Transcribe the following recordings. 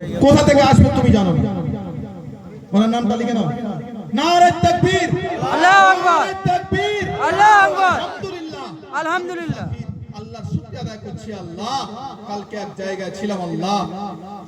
কোথা থেকে আসবে তুমি জানো না। ওনার নামটা লিখে নাও। নারে তাকবীর, আল্লাহু আকবার, নারে তাকবীর, আল্লাহু আকবার, আলহামদুলিল্লাহ, আলহামদুলিল্লাহ। আল্লাহর শুকরিয়া আদায় করছি। আল্লাহ, কালকে এক জায়গায় ছিলাম, আল্লাহ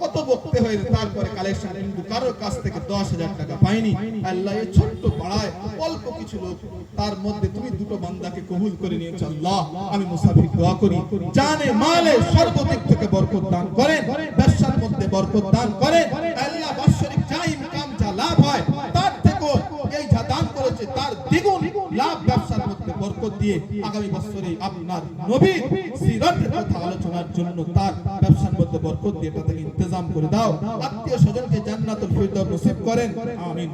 কত বকতে হয়েছে, তারপরে কালেকশন কিন্তু কারোর কাছ থেকে 10,000 টাকা পাইনি। আল্লাহ এই ছোট্ট পাড়ায় অল্প কিছু লোক, তার মধ্যে তুমি দুটো বান্দাকে কবুল করে নিয়েছো। আল্লাহ, আমি মুসাফির দোয়া করি, জানে মালে সর্বদিক থেকে বরকত দান করেন, ব্যবসার মধ্যে বরকত দান করেন। আল্লাহ বাৎসরিক যা ইনকাম যা লাভ হয় তার থেকেও এই যা দান করেছে তার দ্বিগুণ লাভ ব্যবসার মধ্যে বরকত দিয়ে আগামী বছরে আপনার নবীর সিরাতের কথা আলোচনার জন্য তার ব্যবসার মধ্যে বরকত দিয়ে এটা থেকে ইন্তজাম করে দাও। আত্মীয় স্বজনকে জান্নাতুল ফিরদাউস নসিব করেন, আমিন।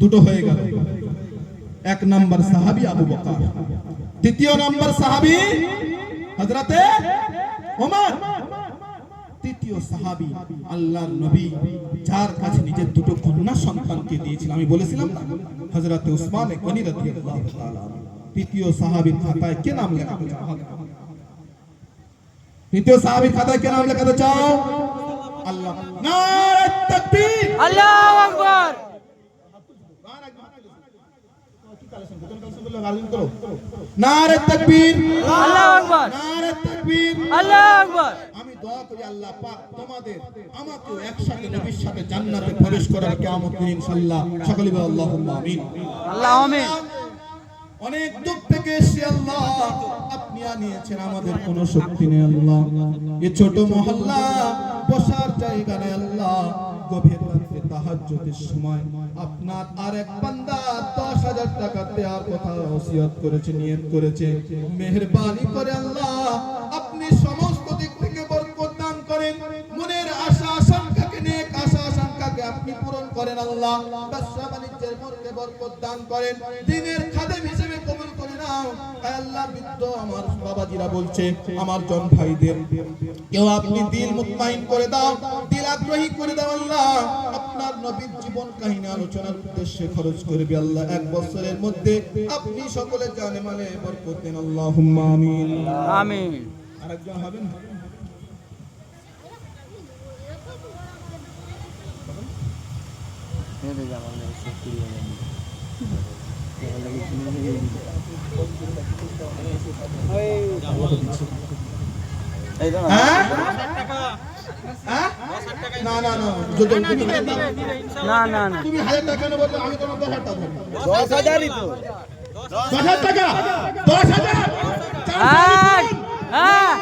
দুটো হয়ে গেল। এক নাম্বার সাহাবী আবু বকর, দ্বিতীয় নাম্বার সাহাবী হযরতে ওমর, তৃতীয় সাহাবী আল্লাহর নবী যার কাছে নিজের দুটো কন্যা সন্তানকে দিয়েছিলেন। আমি বলেছিলাম না, হযরতে উসমান গনি রাদিয়াল্লাহু তাআলা। তৃতীয় সাহাবীর খাতায় কে নাম লেখাতে চাও? তৃতীয় সাহাবীর খাতায় কে নাম লেখাতে চাও? আল্লাহ। নারে তাকবীর, আল্লাহু আকবার। নারে তাকবীর, আল্লাহু আকবার, নারে তাকবীর, আল্লাহু আকবার। আমি দোয়া করি আল্লাহ পাক তোমাদের আমাকেও একসাথে নবীর সাথে জান্নাতে প্রবেশ করার কিয়ামত দিন ইনশাআল্লাহ। সকলে বলে আল্লাহুম্মা আমিন। আল্লাহ আমিন। অনেক দূর থেকে এসে আল্লাহ আপনি আনিয়েছেন, আমাদের কোনো শক্তি নেই আল্লাহ। এই ছোট মহল্লা বসার জায়গা নেই আল্লাহ। গভীর রাতে তাহাজ্জুদের সময় আপনার আরেক বান্দা 10,000 টাকা দেওয়ার কথা ওসিয়ত করেছে, নিয়ত করেছে। মেহেরবানি করে আল্লাহ আপনি সমস্ত দিক থেকে বরকত দান করেন। মনের আশা আশঙ্কাকে, নেক আশা আশঙ্কাকে আপনি পূরণ করেন আল্লাহ। ব্যবসা বাণিজ্যের মধ্যে বরকত দান করেন। দ্বীনের খাদেম হিসেবে কবুল করে নাও আল্লাহ। বৃদ্ধ আমার বাবাজিরা বলছে, আমার জন ভাইদের কেউ আপনি দিল মুতমাইন করে দাও, দিল আগ্রহী করে দাও আল্লাহ। আপনার নবীর জীবন কাহিনী আলোচনার উদ্দেশ্যে খরচ করবে আল্লাহ। এক বছরের মধ্যে আপনি সকলের জানে মালে বরকত দেন, আল্লাহুম্মা আমিন। আমিন। আরেকজন হবেন? না না না, না না না, তুমি 1000 টাকা না বললে আমি তোমার 10,000 টাকা দেব। 10,000ই তো। 10,000 টাকা, 10,000। হ্যাঁ হ্যাঁ,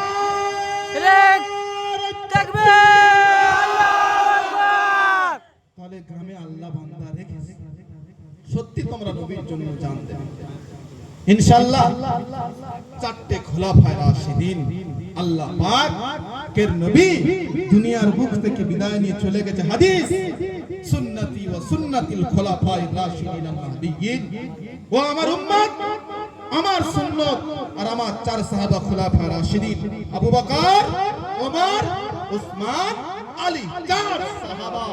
তাকবীর, আল্লাহু আকবার। তাহলে গ্রামে আল্লাহ বান্দা রেখেছে, সত্যি তোমরা নবীর জন্য জান দেবে ইনশাআল্লাহ। চারটে খোলাফায়ে রাশিদিন আল্লাহ পাকের নবী দুনিয়ার বুক থেকে বিদায় নিয়ে চলে গেছে। হাদিস সুন্নতি ওয়া সুন্নাতিল খোলাফায়ে রাশিদিন আল মাহদিয়িন। ও আমার উম্মত, আমার সুন্নাত আর আমার চার সাহাবা খোলাফায়ে রাশিদিন আবু বকর, ওমর, উসমান, আলী, চার সাহাবা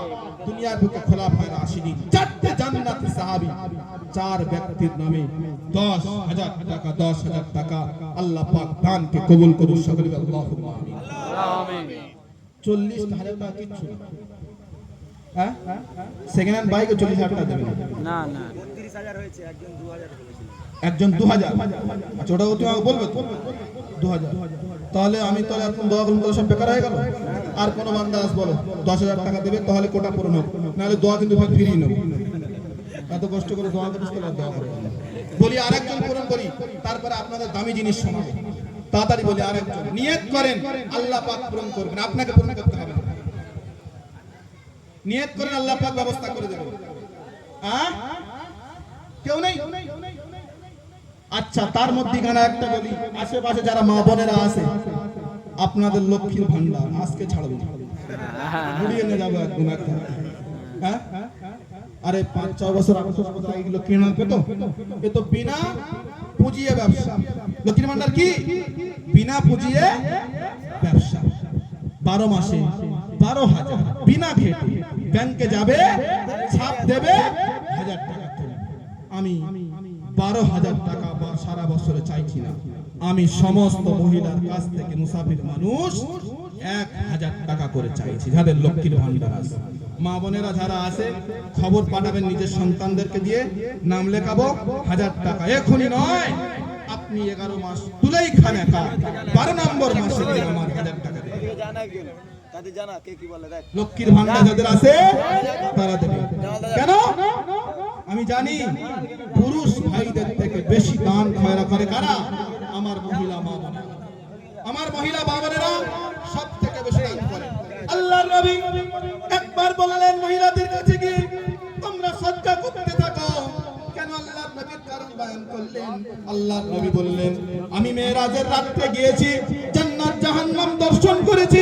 দুনিয়ার বুকে খোলাফায়ে রাশিদিন, চারটি জান্নাতি সাহাবী। চার ব্যক্তির নামে 10,000 টাকা, 10,000 টাকা আল্লাহ পাক দানকে কবুল করুন। সকলে আল্লাহুম্মা আমিন। আমিন। 40,000 টাকা কিচ্ছু না। হ্যাঁ, সেকেন্ড হ্যান্ড বাইকে 40,000 টাকা দেবেন না না, 32,000 হয়েছে, একজন 2,000 বলেছিল। একজন 2,000। আচ্ছা, ওটাও তুমি আমাকে বলবে তো 2,000। তাহলে আমি তাহলে এখন দোয়া করুন, তাহলে সব বেকার হয়ে গেল। আর কোন বান্দা আস বলো 10,000 টাকা দেবে, তাহলে কোটা পূরণ হোক, নাহলে দোয়া কিন্তু ফ্রি নেব। এত কষ্ট করে দোয়া করিস, তাহলে দোয়া করে বলি আরেকজন পূরণ করি, তারপরে আপনাদের দামি জিনিস শোনাবো। তাড়াতাড়ি বলি আরেকজন নিয়ত করেন, আল্লাহ পাক পূরণ করবেন, আপনাকে পূরণ করতে হবে না। নিয়ত করেন, আল্লাহ পাক ব্যবস্থা করে দেবেন। হ্যাঁ, কেউ নেই? আচ্ছা, তার মধ্যখানে একটা বলি, আশেপাশে যারা মা বোনেরা আছে, আপনাদের লক্ষ্মীর ভান্ডার আজকে ছাড়বো, ঘুরিয়ে নিয়ে যাবো একদম একদম। হ্যাঁ, আরে 5-4 বছর আগে এগুলো কিনে পেতো, এ তো বিনা পুঁজিয়ে ব্যবসা। লক্ষ্মীর ভান্ডার কি? বিনা পুঁজিয়ে ব্যবসা। 12 মাসে 12,000 বিনা খেটে ব্যাংকে যাবে, ছাপ দেবে, 1000 টাকা তুলবে। আমি 12,000 টাকা সারা বছরে চাইছি না। আমি সমস্ত মহিলার কাছ থেকে মুসাফির মানুষ 1000 টাকা করে চাইছি যাদের লক্ষ্মীর ভান্ডার আছে। মা বোনেরা যারা আছে খবর পাঠাবেন নিজের সন্তানদেরকে দিয়ে, নাম লেখাবো 1000 টাকা, এখনই নয় আপনি 11 মাস তুলেই খান, একা 12 নম্বর মাসে দিয়ে আমার 1000 টাকা দেবেন। জানা কেন তাতে জানা কে কি বলে দেখ লক্ষ্মীর ভান্ডার যাদের আছে তারা দেবে। কেন? আমি জানি পুরুষ ভাইদের থেকে বেশি দান খয়রা করে কারা? আমার মহিলা মা বোনেরা। আমার মহিলা মা বোনেরা সব থেকে বেশি দান করে। আল্লাহর নবী একবার বললেন মহিলাদের কাছে গিয়ে তোমরা সদকা করতে থাকো। কেন আল্লাহর নবীর কারণ বয়ান করলেন। আল্লাহর নবী বললেন আমি মেরাজের রাতে গিয়েছি, জান্নাত জাহান্নাম দর্শন করেছি।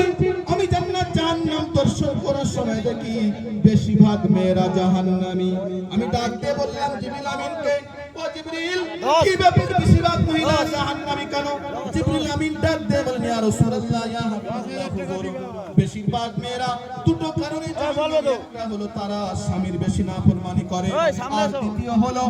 আমি জান্নাত জাহান্নাম দর্শন করার সময় দেখি বেশিরভাগ মেয়েরা জাহান্নামী। আমি ডাক দিয়ে বললাম জিবরিল আমিনকে, ও জিবরিল কি ব্যাপার বেশিরভাগ মহিলা জাহান্নামী কেন? জিবরিল আমিন ডাক দিয়ে বলেন ইয়া রাসূলুল্লাহ ইয়া হাবিবাল্লাহ হুজুর, বেশিরভাগ মেয়েরা দুটো কারণে জাহান্নামী। একটা হলো তারা স্বামীর বেশি নাফরমানি করে, আর দ্বিতীয় হলো